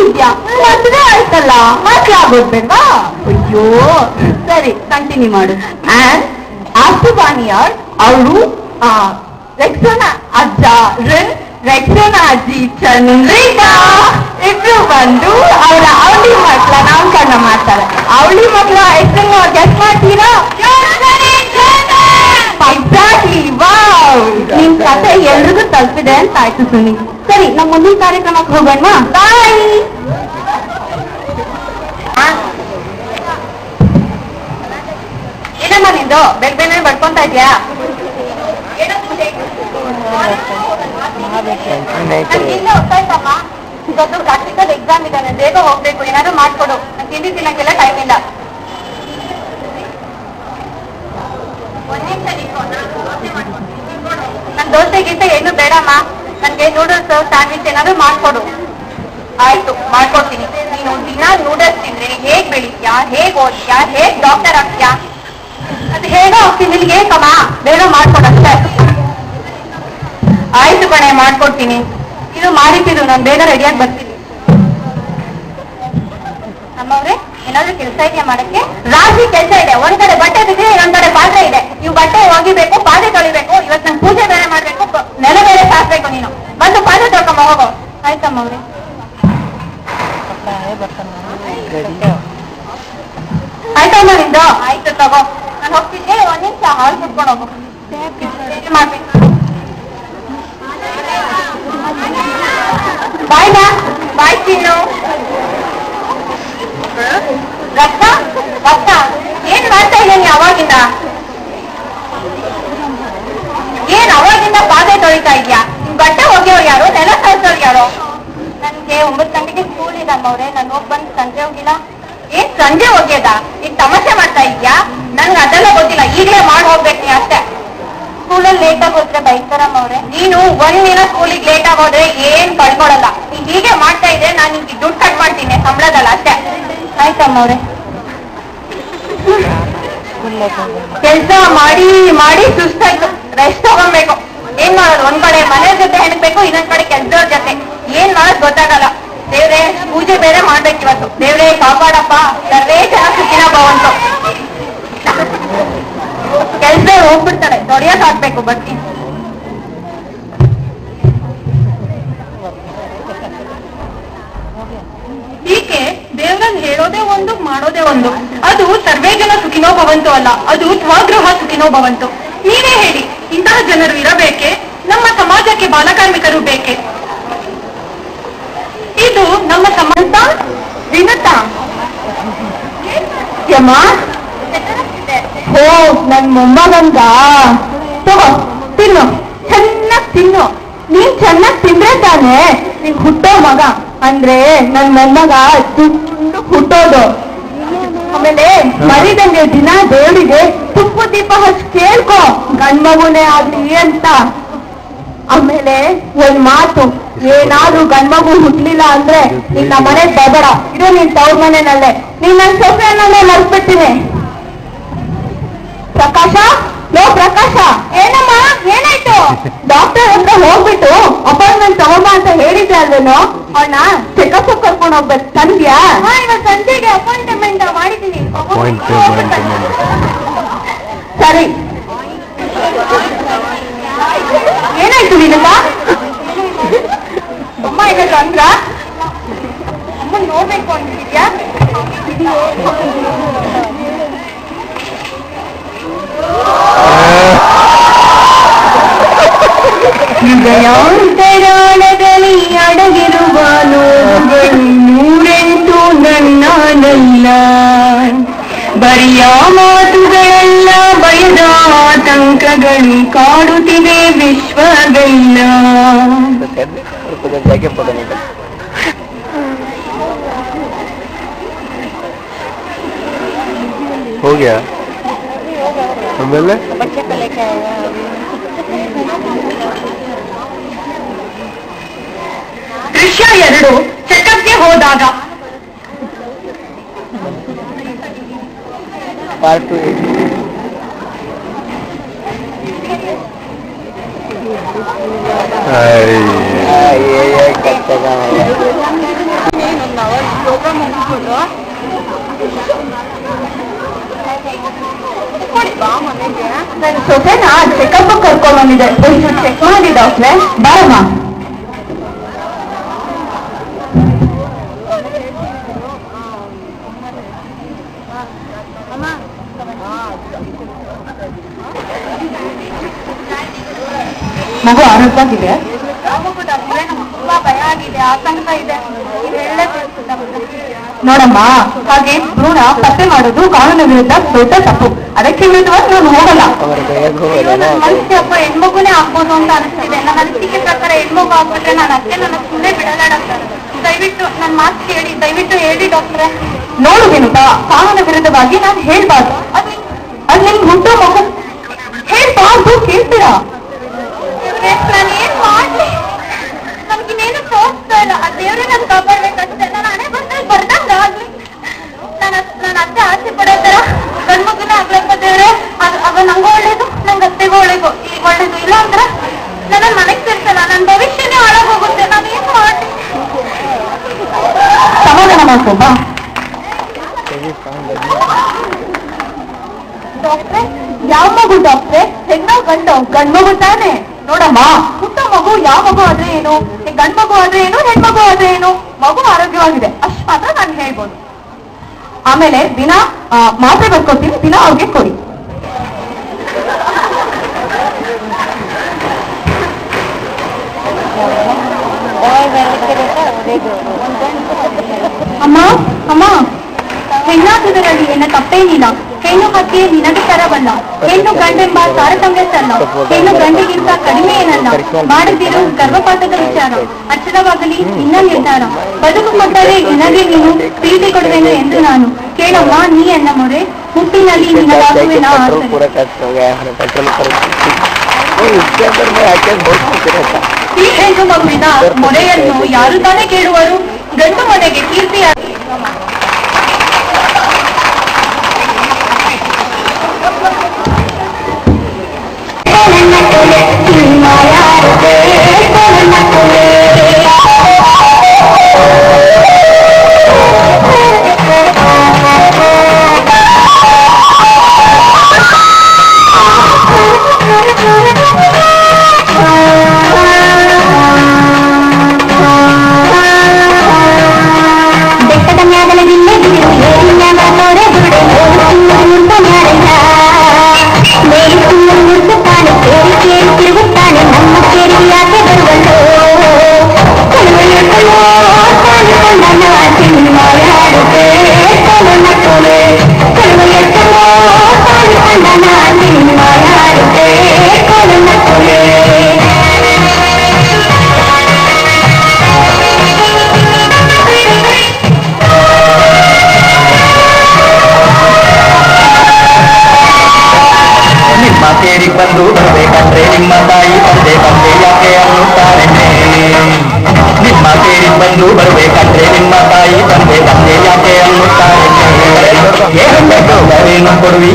ಇದ್ಯಾ? ಮದುವೆ ಆಯ್ತಲ್ಲ, ಮಕ್ಳು ಆಗೋದ್ಬೇಡ್ವಾ? ಅಯ್ಯೋ ಸರಿ, ಕಂಟಿನ್ಯೂ ಮಾಡು. ಅಂಡ್ ಆಸುಬಾನಿಯಾರ್ ಅವರು ರೆಕ್ಸೋನಾ ಅಜ್ಜ, ರೆಕ್ಸೋನಾ ಅಜ್ಜಿ ಚಂದ್ರಿಕಾ ಇಬ್ರು ಬಂದು ಅವರ ಅವಳಿ ಮಕ್ಳ ನಾಮಕರಣ ಮಾಡ್ತಾರೆ. ಅವಳಿ ಮಕ್ಳ ಹೆಸರು ಗೆಸ್ಟ್ ಮಾಡ್ತೀರಾ? Exactly, wow! ನಿಮ್ ಕತೆ ಎಲ್ರಿಗೂ ತಲುಪಿದೆ ಅಂತ ಆಯ್ತು ಸುನಿ. ಸರಿ, ನಮ್ಮ ಮುಂದಿನ ಕಾರ್ಯಕ್ರಮಕ್ಕೆ ಹೋಗೋಣ. ಬಾಯ್. ಏನಮ್ಮ ನಿಂದು ಬೇಗ ಬೇನೆ ಬಡ್ಕೊಂತ ಇದ್ಯಾ? ಇಲ್ಲ ಗೊತ್ತಾಯ್ತಮ್ಮ, ಇವತ್ತು ಪ್ರಾಕ್ಟಿಕಲ್ ಎಕ್ಸಾಮ್ ಇದ್ದಾನೆ, ಬೇಗ ಹೋಗ್ಬೇಕು. ಏನಾದ್ರು ಮಾಡ್ಕೊಡು, ನಾನು ತಿಂಡಿ ತಿನ್ನಕ್ಕೆಲ್ಲ ಟೈಮ್ ಇಲ್ಲ. ನನ್ ದೋಸೆ ಗೀಸೆ ಏನು ಬೇಡಮ್ಮ, ನನ್ಗೆ ನೂಡಲ್ಸ್ ಸ್ಯಾಂಡ್ವಿಚ್ ಏನಾದ್ರು ಮಾಡ್ಕೊಡು. ಆಯ್ತು, ಮಾಡ್ಕೊಡ್ತೀನಿ. ನೀನು ದಿನ ನೂಡಲ್ಸ್ ತಿಂದ್ರೆ ಹೇಗ್ ಬೆಳಿತ್ಯಾ, ಹೇಗ್ ಓದ್ತೀಯಾ, ಹೇಗ್ ಡಾಕ್ಟರ್ ಆಗ್ತೀಯಾ? ಅದು ಹೇಗೋ ಹೋಗ್ತೀನಿ, ನಿನ್ಗೆ ಏಕಮ್ಮ, ಬೇಗ ಮಾಡ್ಕೊಡಷ್ಟೇ. ಆಯ್ತು ಕಣೆ, ಮಾಡ್ಕೊಡ್ತೀನಿ. ಇದು ಮಾಡಿಟ್ಟಿರು, ನಾನು ಬೇಗ ರೆಡಿಯಾಗಿ ಬರ್ತೀನಿ. ಅಮ್ಮವ್ರೆ, ಏನಾದ್ರು ಕೆಲಸ ಇದೆಯಾ ಮಾಡಕ್ಕೆ? ರಾಶಿ ಕೆಲಸ ಇದೆ. ಒಂದ್ ಕಡೆ ಬಟ್ಟೆ ಬಿದ್ದರೆ ಇನ್ನೊಂದ್ ಕಡೆ ಪಾತ್ರೆ ಇದೆ. ನೀವು ಬಟ್ಟೆ ಒಗಿಬೇಕು, ಪಾತ್ರೆ ತೊಳಿಬೇಕು, ಇವತ್ತು ನಂಗೆ ಪೂಜೆ ಬೇರೆ ಮಾಡ್ಬೇಕು, ನೆಲ ಬೇರೆ ಸಾಕ್ಬೇಕು. ನೀನು ಬಂದು ಪಾತ್ರೆ ತೊಳ್ಕೊಂಬ ಹೋಗೋ. ಆಯ್ತಮ್ಮವ್ರೆ. ಆಯ್ತಮ್ಮ ನಿಂದು? ಆಯ್ತು ತಗೋ, ನಾನು ಹೋಗ್ತಿದ್ದೆ. ಒಂದ್ ನಿಮಿಷ ಹಾಲು ಕುಟ್ಕೊಂಡು ಹೋಗು. ಮಾಡ್ಬೇಕು. ಬಾಯ್ನಾ, ಬಾಯ್ ತಿನ್ನು. ರಕ್ತ ರಕ್ತ ಏನ್ ಮಾಡ್ತಾ ಇದ್ದೀನಿ ಅವಾಗಿಂದ? ಏನ್ ಅವಾಗಿಂದ ಪಾತ್ರೆ ತೊಳಿತಾ ಇದ್ಯಾ? ಬಟ್ಟೆ ಹೋಗ್ಯವ್ರು ಯಾರು, ನೆಲ ಸಾಯಿಸೋರು ಯಾರು? ನನ್ಗೆ 9 ಗಂಟೆಗೆ ಸ್ಕೂಲ್ ಇದೆ ಅಮ್ಮವ್ರೆ, ನಾನು ಹೋಗಿ ಬಂದು ಸಂಜೆ ಹೋಗಿಲ್ಲ. ಏನ್ ಸಂಜೆ ಹೋಗ್ಯದ? ಈಗ ತಮಾಷೆ ಮಾಡ್ತಾ ಇದ್ಯಾ? ನನ್ಗೆ ಅದೆಲ್ಲ ಗೊತ್ತಿಲ್ಲ, ಈಗಲೇ ಮಾಡಿ ಹೋಗ್ಬೇಕು ನೀ ಅಷ್ಟೇ. ಸ್ಕೂಲಲ್ಲಿ ಲೇಟ್ ಆಗಿ ಹೋದ್ರೆ ಬೈತಾರಮ್ಮವ್ರೆ. ನೀನು ಒಂದಿನ ಸ್ಕೂಲಿಗೆ ಲೇಟ್ ಆಗೋದ್ರೆ ಏನ್ ಪಡ್ಕೊಡಲ್ಲ. ನೀನ್ ಹೀಗೆ ಮಾಡ್ತಾ ಇದ್ರೆ ನಾನು ನಿಮ್ಗೆ ದುಡ್ಡು ಕಟ್ ಮಾಡ್ತೀನಿ ಸಂಬಳದಲ್ಲ ಅಷ್ಟೇ. ಆಯ್ತಮ್ಮವ್ರೆ. ಕೆಲ್ಸ ಮಾಡಿ ಮಾಡಿ ಸುಸ್ತಾಯ್ತು, ರೆಸ್ಟ್ ತಗೊಬೇಕು. ಏನ್ ಮಾಡೋದು, ಒಂದ್ ಕಡೆ ಮನೆ ಜೊತೆ ಹೆಣ್ಬೇಕು, ಇನ್ನೊಂದ್ ಕಡೆ ಕೆಲ್ಸದವ್ರ ಜೊತೆ. ಏನ್ ಮಾಡೋದು ಗೊತ್ತಾಗಲ್ಲ. ದೇವ್ರೆ, ಪೂಜೆ ಬೇರೆ ಮಾಡ್ಬೇಕು ಇವತ್ತು. ದೇವ್ರೆ ಕಾಪಾಡಪ್ಪ, ಸರ್ವೇ ಜನ ಸುಖಿನ ಭವಂತು. ಕೆಲ್ಸ ಹೋಗ್ಬಿಡ್ತಾಳೆ, ತೊಡಿಯಕ್ ಹಾಕ್ಬೇಕು. ಬರ್ತೀನಿ. ಹೀಗೆ ದೇವ್ರನ್ನ ಹೇಳೋದೇ ಒಂದು, ಮಾಡೋದೇ ಒಂದು. ಅದು ಸರ್ವೇ ಜನ ಸುಖಿನೋ ಭವಂತು ಅಲ್ಲ, ಅದು ಸ್ವಗೃಹ ಸುಖಿನೋ ಭವಂತು. ನೀವೇ ಹೇಳಿ, ಇಂತಹ ಜನರು ಇರಬೇಕೆ? ನಮ್ಮ ಸಮಾಜಕ್ಕೆ ಬಾಲಕಾರ್ಮಿಕರು ಬೇಕೆ? ಇದು ನಮ್ಮ ಸಮಾಜ. ವಿನತಾ ಯಮ್ಮ, ಓ ನನ್ ಮೊಮ್ಮಗಂಗ ತಗೋ ತಿನ್ನು, ಚೆನ್ನಾಗ್ ತಿನ್ನು. ನೀನ್ ಚೆನ್ನಾಗ್ ತಿಂದ್ರೆ ತಾನೆ ನೀನ್ ಹುಟ್ಟೋ ಮಗ. ಅಂದ್ರೆ ನನ್ ಮೊಮ್ಮಗ ದುಡ್ಡು ಹುಟ್ಟೋದು. ಆಮೇಲೆ ಮರಿದಂಗೆ ದಿನ ದೇವರಿಗೆ ತುಪ್ಪ ದೀಪ ಹಚ್ಚಿ ಕೇಳ್ಕೊ, ಗಂಡ್ಮಗುನೇ ಆಗ್ಲಿ ಅಂತ. ಆಮೇಲೆ ಒಂದ್ ಮಾತು, ಏನಾದ್ರೂ ಗಂಡ್ಮಗು ಹುಟ್ಲಿಲ್ಲ ಅಂದ್ರೆ ನಿನ್ನ ಮನೆಗ್ ಬರಬೇಡ, ಇದು ನಿನ್ ತವ್ರ ಮನೆಯಲ್ಲೇ. ನೀನ್ ನನ್ ಸೊಸೆಯನ್ನೇ ಮರ್ಸ್ಬಿಡ್ತೀನಿ. ಪ್ರಕಾಶ, ಲೋ ಪ್ರಕಾಶ. ಏನಮ್ಮ, ಏನಾಯ್ತು? ಡಾಕ್ಟರ್ ಹತ್ರ ಹೋಗ್ಬಿಟ್ಟು ಅಪಾಯಿಂಟ್ಮೆಂಟ್ ತಗೊಂಬ ಅಂತ ಹೇಳಿದ್ದೆ ಅಲ್ವೇನೋ, ಅವನ್ನ ಚೆಕಪ್ ಕರ್ಕೊಂಡು ಹೋಗ್ಬೇಕು. ತಂದ್ಯಾ? ಇವತ್ತು ಸಂಜೆಗೆ ಅಪಾಯಿಂಟ್ಮೆಂಟ್ ಮಾಡಿದ್ದೀನಿ. ಸರಿ. ಏನಾಯ್ತು ನಿನಗ? ಅಮ್ಮ ಏನಾದ್ರು ಅಂದ್ರ? ಅಮ್ಮ ನೋಡ್ಬೇಕು ಅಂತಿದ್ಯಾ? ಹೃದಯಾಂತರಾಳದಲ್ಲಿ ಅಡಗಿರುವ ನೋವುಗಳು 108 ನನ್ನದಲ್ಲ. ಬರಿಯ ಮಾತುಗಳಲ್ಲ, ಭಯದ ಆತಂಕಗಳು ಕಾಡುತ್ತಿವೆ ವಿಶ್ವವೆಲ್ಲ. हो गया आಮೇಲೆ ದೃಶ್ಯ 2 ಚೆಕಪ್ಗೆ ಹೋದಾಗ. ಪಾರ್ಟ್ 2 ಏ ಸೊಸೆನ ಚೆಕಪ್ ಕರ್ಕೊಂಡ್ ಬಂದಿದೆ, ಒಂಚೂರು ಚೆಕ್ ಮಾಡಿ ಡಾಕ್ಟ್ರೆ. ಬಾರಮ್ಮ. ಮಗು ಆರೋಗ್ಯವಾಗಿದೆ? ತುಂಬಾ ಭಯ ಆಗಿದೆ, ಆತಂಕ ಇದೆ. ನೋಡಮ್ಮ, ಹಾಗೆ ಭ್ರೂಣ ಪತ್ತೆ ಮಾಡೋದು ಕಾನೂನು ವಿರುದ್ಧ ದೊಡ್ಡ ತಪ್ಪು. ಅದಕ್ಕೆ ವಿರುದ್ಧವಾಗಿ ನಾನು ಹೋಗಲ್ಲ. ಮನಸ್ಸು ಹಬ್ಬ ಹೆಣ್ಮಗುನೇ ಆಗ್ಬೋದು ಅಂತ ಅನಿಸ್ತಿದೆ. ನನ್ನ ಅನಿಸಿಕೆ ಪ್ರಕಾರ ಹೆಣ್ಮಗು ಆಗ್ಬಿಟ್ರೆ ನಾನು ಅತ್ತೆ ನನ್ನ ಸುಮ್ಮನೆ ಬಿಡಲ್ಲ ಡಾಕ್ಟರ್. ದಯವಿಟ್ಟು ನನ್ನ ಮಾತು ಕೇಳಿ, ದಯವಿಟ್ಟು ಹೇಳಿ ಡಾಕ್ಟ್ರೆ. ನೋಡು ವಿನುತಾ, ಕಾನೂನು ವಿರುದ್ಧವಾಗಿ ನಾನು ಹೇಳ್ಬಾರ್ದು. ಅದು ನಿಮ್ಗೆ ಹುಟ್ಟೋ ಮಗು ಹೇಳ್ಬಾರ್ದು, ಕೇಳ್ತೀರಾ? ನಾನು ಏನ್ ಮಾಡ್ಲಿ? ನಮ್ಗಿನ್ನೇನು ತೋರಿಸ್ತಾ ಇಲ್ಲ. ಆ ದೇವ್ರೆ ನನ್ ಕಾಪಾಡ್ಬೇಕಷ್ಟೇ. ನಾನು ಹಣೆ ಬರ್ದಂಗ ಆಗ್ಲಿ. ನಾನು ಅತ್ತೆ ಆಸೆ ಪಡೋ ತರ ಗಂಡ್ಮಗುನ ಆಗ್ಲಪ್ಪ ದೇವ್ರೆ. ಅವ ನಂಗೂ ಒಳ್ಳೇದು, ನಂಗೆ ಅತ್ತೆಗೂ ಒಳ್ಳೇದು ಇಲ್ಲ ಅಂದ್ರ ನನ್ನ ಮನೆಗೆ ಸೇರ್ಸಲ್ಲ. ನನ್ನ ಭವಿಷ್ಯನೇ ಹಾಳಾಗೋಗುತ್ತೆ. ನಾನು ಏನ್ ಮಾಡ್ಲಿ? ಸಮಾಧಾನ ಮಾಡ್ಕೋ ಬಾ. ಡಾಕ್ಟ್ರೆ, ಯಾವ ಮಗು ಡಾಕ್ಟ್ರೆ? ಹೆಣ್ಣೋ ಗಂಡ್ಮಗು ತಾನೆ? ನೋಡಮ್ಮ, ಹುಟ್ಟ ಮಗು ಯಾವ ಮಗು ಆದ್ರೆ ಏನು, ಗಂಡ್ ಮಗು ಆದ್ರೆ ಏನು, ಹೆಣ್ಮಗು ಆದ್ರೆ ಏನು, ಮಗು ಆರೋಗ್ಯವಾಗಿದೆ ಅಷ್ಟು ಮಾತ್ರ ನಾನು ಹೇಳ್ಬೋದು. ಆಮೇಲೆ ದಿನ ಮಾತ್ರೆ ಬರ್ಕೊತೀನಿ, ದಿನ ಅವ್ರಿಗೆ ಕೊಡಿ. ಅಮ್ಮ ಅಮ್ಮ, ಹೆಣ್ಣಾಗುವುದರಲ್ಲಿ ಏನ ತಪ್ಪೇನಿಲ್ಲ. ಹೆಣ್ಣು ಹಕ್ಕೆ ನಿನಗೆ ತರವಲ್ಲ. ಹೆಣ್ಣು ಗಂಡೆಂಬ ತಾರತಮ್ಯ ಸಲ್ಲ. ಹೆಣ್ಣು ಗಂಡಿಗಿಂತ ಕಡಿಮೆ ಏನಲ್ಲ. ಮಾಡದಿರು ಗರ್ಭಪಾತದ ವಿಚಾರ. ಅಚಲವಾಗಲಿ ನಿನ್ನ ನಿರ್ಧಾರ. ಬದುಕು ಕೊಟ್ಟರೆ ನಿನಗೆ ನೀನು ಪ್ರೀತಿ ಕೊಡುವೆನು ಎಂದು ನಾನು. ಕೇಳಮ್ಮ ನೀ ಎನ್ನ ಮೊರೆ, ಹುಟ್ಟಿನಲ್ಲಿ ನಿನಗಾಗುವೆ ನಾ ಆಸರೆ. ಈ ಹೆಣ್ಣು ಮಗುವಿನ ಮೊರೆಯನ್ನು ಯಾರು ತಾನೇ ಕೇಳುವರು? ಗಂಡು ಮನೆಗೆ ಕೀರ್ತಿಯಾಗಿ ಬಂದು ಬರಬೇಕಂದ್ರೆ ನಿಮ್ಮ ತಾಯಿ ತಂದೆ ಯಾಕೆ ಅನ್ನುತ್ತಾರೆ. ನಿಮ್ಮ ಸೇರಿ ಬಂದು ಬರಬೇಕಂದ್ರೆ ನಿಮ್ಮ ತಾಯಿ ತಂದೆ ಯಾಕೆ ಅನ್ನುತ್ತಾರೆ. ಏನು ಕೊಡುವಿ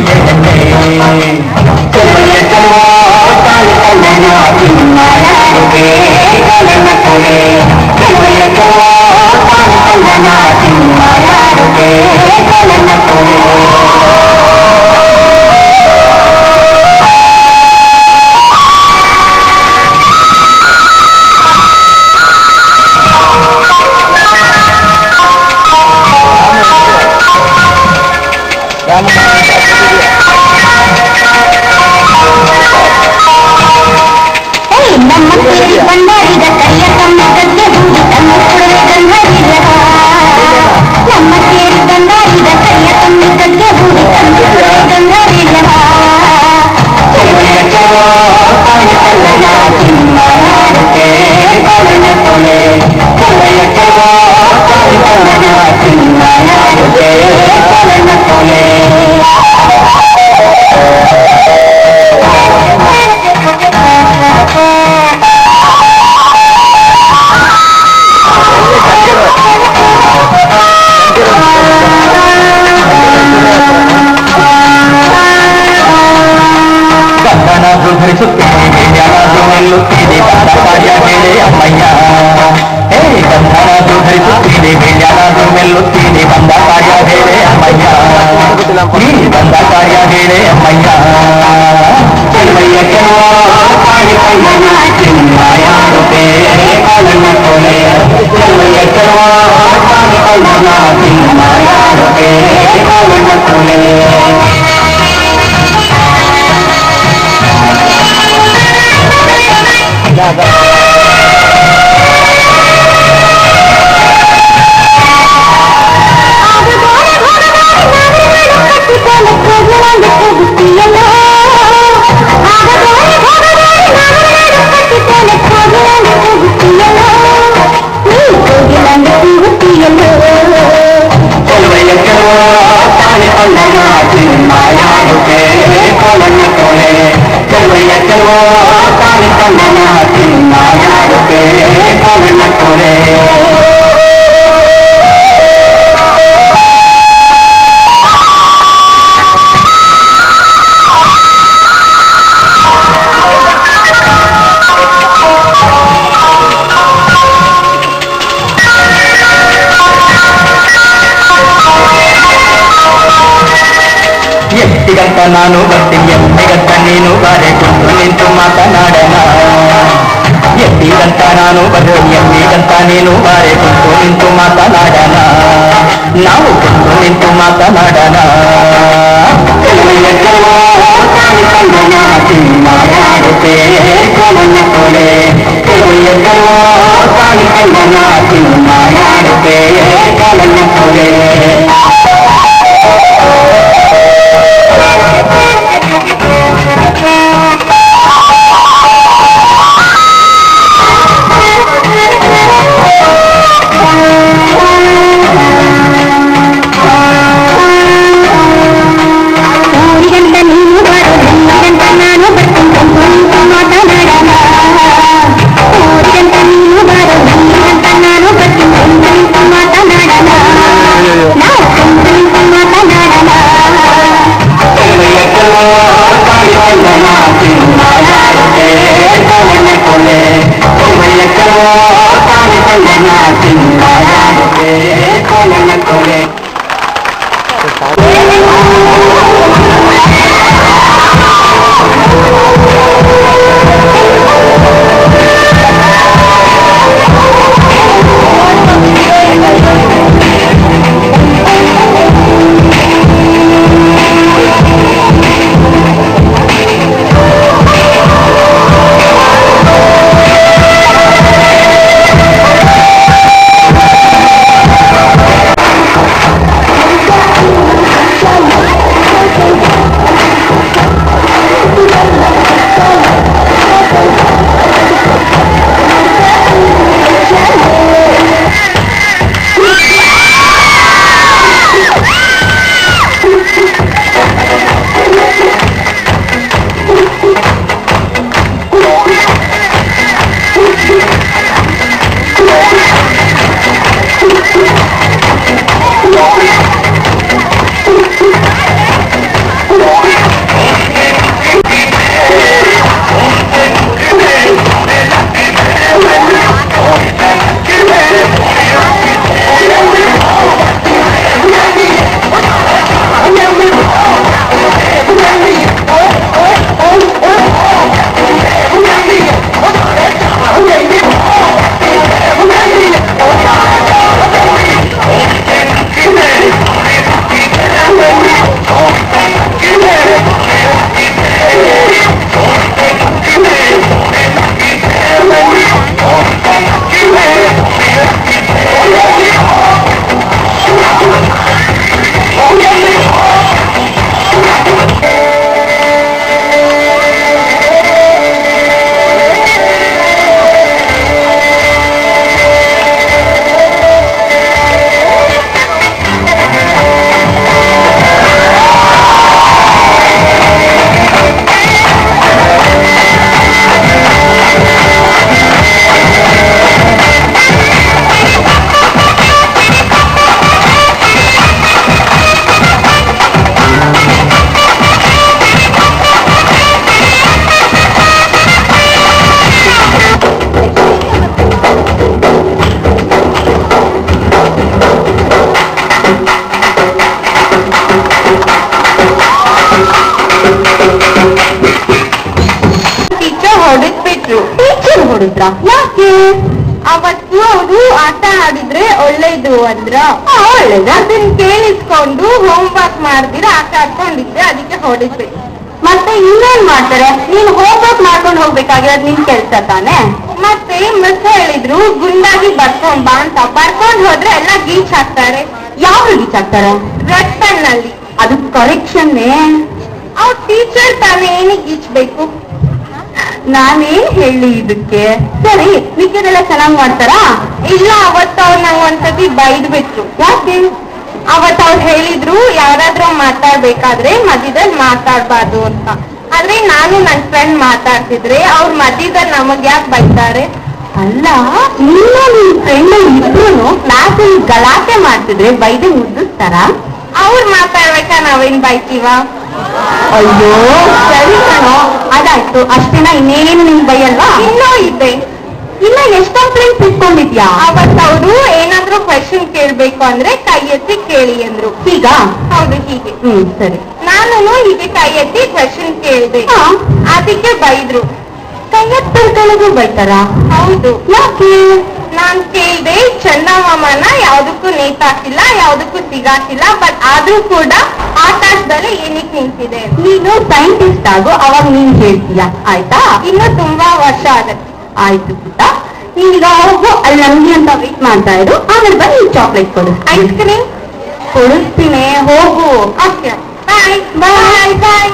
ಕಂಡು ಸಿಗುತ್ತೀಯಲ್ಲೋ ಚೆಲುವೆಯ ಚೆಲುವ ತಾಳಿ ಕೊಂಡನ ಚಿನ್ಮಾಯಾಡುತ್ತೆ ಕೋಲನ್ನ ಕೋಲೆ ಚೆಲುವೆಯ ಚೆಲುವ ತಾಳಿ ಕೊಂಡನ ಚಿನ್ಮಾಯಾಡುತ್ತೆ ಕೋಲನ್ನ ಕೋಲೆ ಎತ್ತಿಗಂತ ನಾನು ಬರ್ತೀನಿ ಎತ್ತಿಗಂತ ನೀನು ಬಾರೆ ಕುಂತು ನಿಂತು ಮಾತನಾಡೋಣ ಎತ್ತಿಗಂತ ನಾನು ಬರ್ತೀನಿ ಎತ್ತಿಗಂತ ನೀನು ಬಾರೆ ಕುಂತು ನಿಂತು ಮಾತನಾಡೋಣ ನಾವು ಕುಂತು ನಿಂತು ಮಾತನಾಡೋಣ ಚೆಲುವೆಯ ಚೆಲುವ ತಾಳಿ ಕೊಂಡನ ಚಿನ್ಮಾಯಾಡುತ್ತೆ ಕೋಲನ್ನ ಕೋಲೆ ಚೆಲುವೆಯ ಚೆಲುವ ತಾಳಿ ಕೊಂಡನ ಚಿನ್ಮಾಯಾಡುತ್ತೆ ಕೋಲನ್ನ ಕೋಲೆ ಊರಿಗಂತ ನೀನು ಬರೋ ನನ್ನಿಗಂತ ನಾನು ಬರ್ತೀನಿ ಕುಂತು ಮಾತನಾಡೋಣ ಊರಿಗಂತ ನೀನು ಬರೋ ನನ್ನಿಗಂತ ನಾನು ಬರ್ತೀನಿ ಕುಂತು ಮಾತನಾಡೋಣ ನಾವು ಕುಂತು ಮಾತನಾಡೋಣ ಚೆಲುವೆಯ ಚೆಲುವ ತಾಳಿ ಕೊಂಡನ ಚಿನ್ಮಾಯಾಡುತ್ತೆ ಕೋಲನ್ನ ಕೋಲೆ ಚೆಲುವೆಯ ಚೆಲುವ ತಾಳಿ ಕೊಂಡನ ಚಿನ್ಮಾಯಾಡುತ್ತೆ ಕೋಲನ್ನ ಕೋಲೆ ಹೊಡೆದ್ರ ಯಾಕೆ ಅವತ್ತು ಅವರು ಆಟ ಆಡಿದ್ರೆ ಒಳ್ಳೇದು ಅಂದ್ರ ಒಳ್ಳೇದು ಅದನ್ನ ಕೇಳಿಸ್ಕೊಂಡು ಹೋಮ್ ವರ್ಕ್ ಮಾಡ್ದಿರ ಆಟ ಆಡ್ಕೊಂಡಿದ್ರೆ ಅದಕ್ಕೆ ಹೊಡಿಸ್ಬೇಕು ಮತ್ತೆ ಇನ್ನೇನ್ ಮಾಡ್ತಾರೆ ನೀನ್ ಹೋಮ್ ವರ್ಕ್ ಮಾಡ್ಕೊಂಡು ಹೋಗ್ಬೇಕಾಗಿರೋದು ನಿನ್ ಕೆಲ್ಸ ತಾನೆ ಮತ್ತೆ ಮಿಸ್ ಹೇಳಿದ್ರು ಗುಂಡಾಗಿ ಬರ್ಕೊಂಡ್ ಬಾ ಅಂತ ಬರ್ಕೊಂಡ್ ಹೋದ್ರೆ ಎಲ್ಲ ಗೀಚ್ ಹಾಕ್ತಾರೆ ಯಾವ ಗೀಚ್ ಹಾಕ್ತಾರೆ ರೆಡ್ ಪೆನ್ ನಲ್ಲಿ ಅದು ಕರೆಕ್ಷನ್ನೇ ಅವ್ರ ಟೀಚರ್ ತಾನೇ ಏನಿಗೆ ಗೀಚ್ಬೇಕು ನಾನೇನ್ ಹೇಳಿ ಇದಕ್ಕೆ? ಸರಿ, ಮಿಕ್ಕಿದೆಲ್ಲ ಚೆನ್ನಾಗ್ ಮಾಡ್ತಾರಾ? ಇಲ್ಲ, ಅವತ್ತು ಅವ್ರು ನಂಗೆ ಒಂದ್ಸತಿ ಬೈದ್ಬಿಟ್ರು. ಯಾಕೆ? ಅವತ್ತು ಅವ್ರು ಹೇಳಿದ್ರು ಯಾರಾದ್ರೂ ಮಾತಾಡ್ಬೇಕಾದ್ರೆ ಮಧ್ಯದಲ್ಲಿ ಮಾತಾಡ್ಬಾರ್ದು ಅಂತ. ಆದ್ರೆ ನಾನು ನನ್ನ ಫ್ರೆಂಡ್ ಮಾತಾಡ್ತಿದ್ರೆ ಅವ್ರ ಮಧ್ಯದಲ್ಲಿ ನಮಗ್ ಯಾಕೆ ಬೈತಾರೆ? ಅಲ್ಲ, ನೀನು ನಿನ್ ಫ್ರೆಂಡ್ ಇಬ್ರು ಕ್ಲಾಸಲ್ಲಿ ಗಲಾಟೆ ಮಾಡ್ತಿದ್ರೆ ಬೈದೆ ಮುದ್ದಿಸ್ತಾರ? ಅವ್ರು ಮಾತಾಡ್ಬೇಕಾ ನಾವೇನ್ ಬೈತೀವ? ಅಯ್ಯೋ ಸರಿ ಕಣೋ, ಅದಾಯ್ತು. ಅಷ್ಟಿನ ಇನ್ನೇನೇನು ನಿಮ್ ಬೈಯಲ್ವಾ? ಇನ್ನೂ ಇದೆ. ಇನ್ನ ಎಷ್ಟೊಂದು ಫ್ರೆಂಡ್ಸ್ ಇಟ್ಕೊಂಡಿದ್ಯಾ? ಅವತ್ತು ಅವರು ಏನಾದ್ರೂ ಕ್ವೆಶನ್ ಕೇಳ್ಬೇಕು ಅಂದ್ರೆ ಕೈ ಎತ್ತಿ ಕೇಳಿ ಅಂದ್ರು. ಈಗ? ಹೌದು, ಹೀಗೆ. ಸರಿ. ನಾನು ಹೀಗೆ ಕೈ ಎತ್ತಿ ಕ್ವೆಶನ್ ಕೇಳ್ದೆ, ಅದಕ್ಕೆ ಬೈದ್ರು. ಕೈ ಎತ್ತಿಗೂ ಬೈತಾರ? ಹೌದು. ಯಾಕೆ? ನಾನ್ ಕೇಳ್ದೆ ಚಂದಮಾಮನ ಯಾವ್ದಕ್ಕೂ ನೇತಾಕಿಲ್ಲ, ಯಾವ್ದಕ್ಕೂ ಸಿಗಾಕಿಲ್ಲ, ಬಟ್ ಆದ್ರೂ ಕೂಡ ಆಕಾಶದಲ್ಲಿ ಏನಕ್ಕೆ ನಿಂತಿದೆ. ನೀನು ಸೈಂಟಿಸ್ಟ್ ಆಗು, ಅವಾಗ ನೀನ್ ಹೇಳ್ತೀಯ, ಆಯ್ತಾ? ಇನ್ನು ತುಂಬಾ ವರ್ಷ ಆಗತ್ತೆ. ಆಯ್ತು ಪುಟ್ಟ, ನೀನೀಗ ಹೋಗು, ಅಲ್ಲಿ ನಮ್ಗೆ ಅಂತ ವೇಟ್ ಮಾಡ್ತಾ ಇರು. ಆಮೇಲೆ ಬಂದು ಚಾಕ್ಲೇಟ್ ಕೊಡು. ಐಸ್ ಕ್ರೀಮ್ ಕೊಡಿಸ್ತೀನಿ, ಹೋಗು. ಓಕೆ, ಬಾಯ್ ಬಾಯ್ ಬಾಯ್.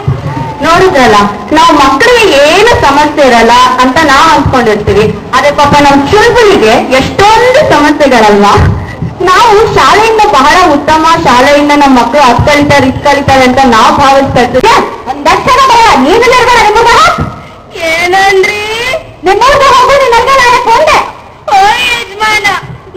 ನೋಡಿದ್ರಲ್ಲ, ನಾವು ಮಕ್ಕಳಿಗೆ ಏನು ಸಮಸ್ಯೆ ಇರಲ್ಲ ಅಂತ ನಾವ್ ಅನ್ಕೊಂಡಿರ್ತೀವಿ. ಅದೇ ಪಾಪ ನಮ್ ಚುಲ್ಬುಲಿಗೆ ಎಷ್ಟೊಂದು ಸಮಸ್ಯೆಗಳಲ್ವಾ. ನಾವು ಶಾಲೆಯಿಂದ ಬಹಳ ಉತ್ತಮ, ಶಾಲೆಯಿಂದ ನಮ್ಮ ಮಕ್ಕಳು ಅದ್ ಕಲಿತಾರೆ ಇದ್ ಕಲಿತಾರೆ ಅಂತ ನಾವು ಭಾವಿಸ್ತಾ ಇರ್ತೀವಿ. ಒಂದ್ ದರ್ಶನ ಭಯ, ನೀನು ನಿರ್ಗಣ ನಿಮಗ ಏನಂದ್ರಿ? ನಿಮ್ಮೂರ್ಗ ಹೋಗು, ನಿನ್ನರ್ಗ ನಾಳೆ ಹೋದೆ. ಓ ಯಜಮಾನ,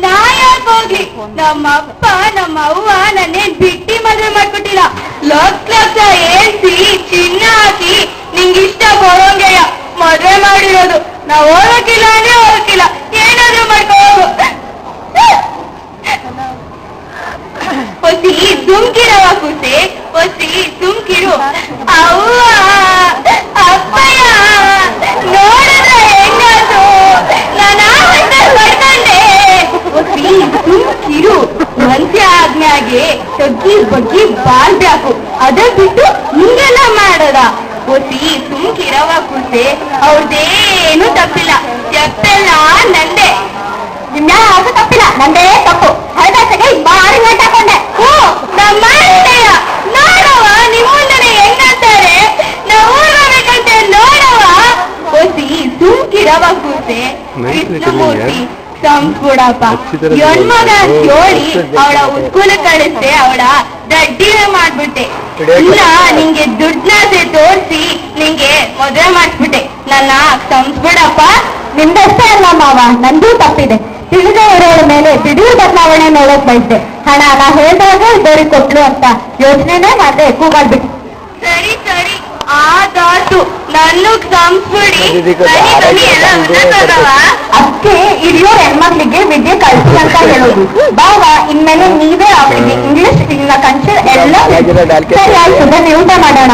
ನಾ ಯಾಕೆ ಹೋಗ್ಲಿ? ನಮ್ಮಪ್ಪ ನಮ್ಮ ಅವ್ವ ನನ್ನೇನ್ ಬಿಟ್ಟಿ ಮದುವೆ ಮಾಡ್ಕೊಟ್ಟಿಲ್ಲ. ಲಕ್ಷ ಏಳ್ಸಿ ಚಿನ್ನ ಹಾಕಿ ನಿಂಗಿಷ್ಟ ಬರೋಂಗೆಯ ಮದುವೆ ಮಾಡಿರೋದು. ನಾವ್ ಹೋಗಕ್ಕಿಲ್ಲ ಅಂದ್ರೆ ಹೋಗಕ್ಕಿಲ್ಲ, ಏನಾದ್ರೂ ಮಾಡ್ಕೊ ಹೋಗು. ಹೊಸಿ ಸುಮ್ಕಿರವ ಕೂಸೆ, ಹೊಸಿ ಸುಮ್ಕಿರು. ಅವ್ವ ಅಪ್ಪಯ್ಯ ನೋಡಿದ್ರೆ ಹೆಂಗಾದ್ರು ನಾನು ಪಡ್ಕೊಂಡೆ. ಹೊಸಿ ಸುಮ್ಕಿರು, ಮನ್ಸೆ ಆಜ್ಞಾಗೆ ತಗ್ಗಿ ಬಗ್ಗಿ ಬಾಳ್ಬೇಕು, ಅದೇ ಬಿಟ್ಟು ಹಿಂಗೆಲ್ಲ ಮಾಡೋದ? ಹೊಸಿ ಸುಮ್ಕಿರವ ಕೂಸೆ, ಅವ್ರದ್ದೇನು ತಪ್ಪಿಲ್ಲ, ತಪ್ಪೆಲ್ಲ ನಂದೆ. ಇನ್ಯಾವುದು ತಪ್ಪಿಲ್ಲ, ನಂದೇ ತಪ್ಪು. ಹಳದಾಸಗೆ ಬಾರಿ ಗಂಟೆ ಹಾಕೊಂಡೆ. ಓ ನಮ್ಮ ನೋಡವ, ನಿಮ್ಮಂದನೆ ಹೆಂಗಂತಾರೆ, ನಾವು ಹೋಗ್ಬೇಕಂತೆ ನೋಡವ. ಹೊಸಿ ಸುಮ್ಕಿರವ ಕೂಸೆ, ಕೃಷ್ಣಮೂರ್ತಿ ಸಂಸ್ಬಿಡಪ್ಪ. ಹೆಣ್ಮಗ ಜೋಡಿ ಅವಳ ಉಸ್ಕೂಲ ಕಳಿಸ್ದೆ, ಅವಳ ದಡ್ಡಿನ ಮಾಡ್ಬಿಟ್ಟೆ. ಇಲ್ಲ, ನಿಂಗೆ ದುಡ್ಡಾಸೆ ತೋರಿಸಿ ನಿಂಗೆ ಮದುವೆ ಮಾಡಿಸ್ಬಿಟ್ಟೆ. ನನ್ನ ಸಂಸ್ಬಿಡಪ್ಪ. ನಿಂದಷ್ಟೇ ಅಲ್ಲ ಮಾವ, ನಂದೂ ತಪ್ಪಿದೆ. ತಿಳಿದ ಇರೋರ ಮೇಲೆ ದಿಢೀರ್ ಬದಲಾವಣೆ ನೋಡೋಕ್ ಬಯಸ್ದೆ. ಹಣ ನಾ ಹೇಳ್ದಾಗ ಇದ್ದವ್ರಿಗೆ ಕೊಟ್ಲು ಅಂತ ಯೋಚನೆನೇ ಮಾಡ್ದೆ, ಕೂಗಾಡ್ಬಿಟ್ಟು. ಸರಿ ಸರಿ, ಆದಾತು, ನನ್ನ ಸಂಸ್ಬಿಡಿ. ಅದಕ್ಕೆ ಹಿರಿಯೋರ್ ಹೆಣ್ಮಕ್ಳಿಗೆ ವಿದ್ಯೆ ಕಳಿಸಿ ಅಂತ ಹೇಳೋದು. ಬಾವ, ಇನ್ಮೇಲೆ ನೀವೇ ಅವರಿಗೆ ಇಂಗ್ಲಿಷ್, ಕನ್ಸರ್ ಎಲ್ಲ. ಸರಿ ಆಯ್ತು, ಬನ್ನಿ ಊಟ ಮಾಡೋಣ.